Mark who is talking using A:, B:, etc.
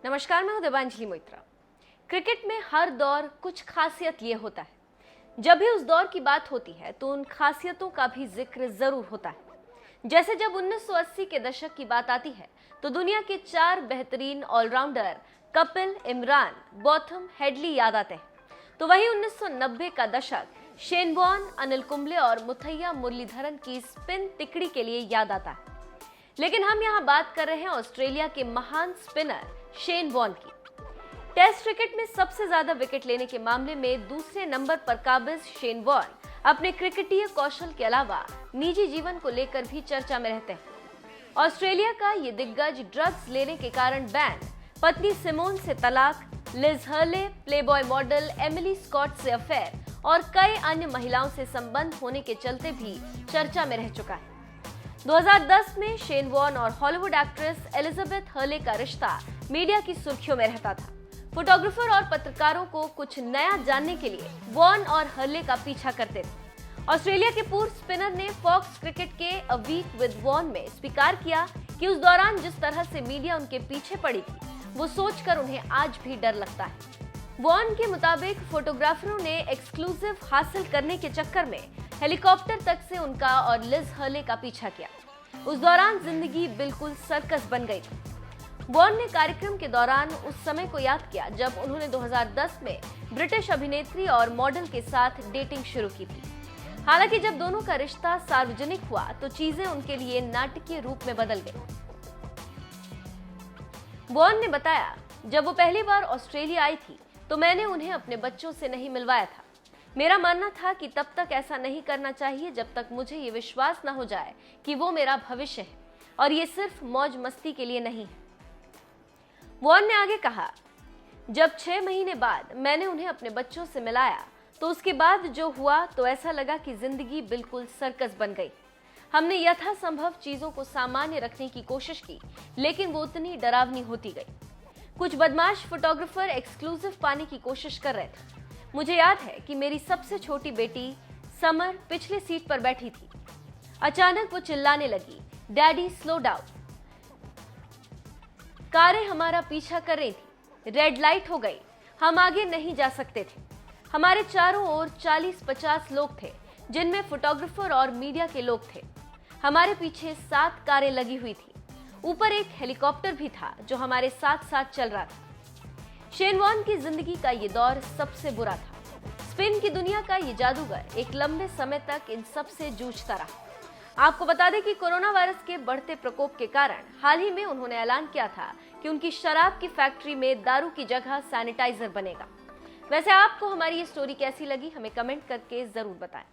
A: नमस्कार, मैं हूं देवांजलि मोइत्रा। क्रिकेट में हर दौर कुछ खासियत ये होता है। जब भी उस दौर की बात होती है तो उन खासियतों का भी जिक्र जरूर होता है। जैसे जब 1980 के दशक की बात आती है तो दुनिया के 4 बेहतरीन allrounder Kapil, Imran, Botham, Hadlee याद आते हैं। तो वही 1990 का दशक शेन वॉर्न, अनिल कुंबले और मुथैया मुरलीधरन की स्पिन तिकड़ी के लिए याद आता है। लेकिन हम यहाँ बात कर रहे हैं ऑस्ट्रेलिया के महान स्पिनर शेन वॉर्न की। टेस्ट क्रिकेट में सबसे ज्यादा विकेट लेने के मामले में दूसरे नंबर पर काबिज शेन वॉर्न अपने क्रिकेटीय कौशल के अलावा निजी जीवन को लेकर भी चर्चा में रहते हैं। ऑस्ट्रेलिया का ये दिग्गज ड्रग्स लेने के कारण बैन, पत्नी सिमोन से तलाक, Liz Hurley, Playboy model Emily Scott से अफेयर और कई अन्य महिलाओं से संबंध होने के चलते भी चर्चा में रह चुका है। 2010 में शेन वॉर्न और हॉलीवुड एक्ट्रेस एलिजाबेथ हर्ले का रिश्ता मीडिया की सुर्खियों में रहता था। फोटोग्राफर और पत्रकारों को कुछ नया जानने के लिए वॉर्न और हर्ले का पीछा करते थे। ऑस्ट्रेलिया के पूर्व स्पिनर ने फॉक्स क्रिकेट के अ वीक विद वॉर्न में स्वीकार किया कि उस दौरान जिस तरह से मीडिया उनके पीछे पड़ी थी, वो सोचकर उन्हें आज भी डर लगता है। वॉर्न के मुताबिक फोटोग्राफरों ने एक्सक्लूसिव हासिल करने के चक्कर में हेलीकॉप्टर तक से उनका और लिज हर्ले का पीछा किया। उस दौरान जिंदगी बिल्कुल सर्कस बन गई थी। वॉर्न ने कार्यक्रम के दौरान उस समय को याद किया जब उन्होंने 2010 में ब्रिटिश अभिनेत्री और मॉडल के साथ डेटिंग शुरू की थी। हालांकि जब दोनों का रिश्ता सार्वजनिक हुआ तो चीजें उनके लिए नाटकीय रूप में बदल गई। वॉर्न ने बताया, जब वो पहली बार ऑस्ट्रेलिया आई थी तो मैंने उन्हें अपने बच्चों से नहीं मिलवाया था। मेरा मानना था कि तब तक ऐसा नहीं करना चाहिए जब तक मुझे ये विश्वास न हो जाए कि वो मेरा भविष्य है और ये सिर्फ मौज मस्ती के लिए नहीं है। वॉर्न ने आगे कहा, जब 6 महीने बाद मैंने उन्हें अपने बच्चों से मिलाया तो उसके बाद जो हुआ तो ऐसा लगा कि जिंदगी बिल्कुल सर्कस बन गई। हमने यथासंभव चीजों को सामान्य रखने की कोशिश की, लेकिन वो उतनी डरावनी होती गई। कुछ बदमाश फोटोग्राफर एक्सक्लूसिव पाने की कोशिश कर रहे थे। मुझे याद है कि मेरी सबसे छोटी बेटी समर पिछले सीट पर बैठी थी। अचानक वो चिल्लाने लगी, डैडी स्लो डाउन। कारें हमारा पीछा कर रही थी, रेड लाइट हो गई, हम आगे नहीं जा सकते थे। हमारे चारों ओर 40-50 लोग थे, जिनमें फोटोग्राफर और मीडिया के लोग थे। हमारे पीछे 7 कारें लगी हुई थी। ऊपर एक हेलीकॉप्टर भी था जो हमारे साथ साथ चल रहा था। शेन वॉर्न की जिंदगी का ये दौर सबसे बुरा था। स्पिन की दुनिया का ये जादूगर एक लंबे समय तक इन सब से जूझता रहा। आपको बता दें कि कोरोना वायरस के बढ़ते प्रकोप के कारण हाल ही में उन्होंने ऐलान किया था कि उनकी शराब की फैक्ट्री में दारू की जगह सैनिटाइजर बनेगा। वैसे आपको हमारी ये स्टोरी कैसी लगी, हमें कमेंट करके जरूर बताएं।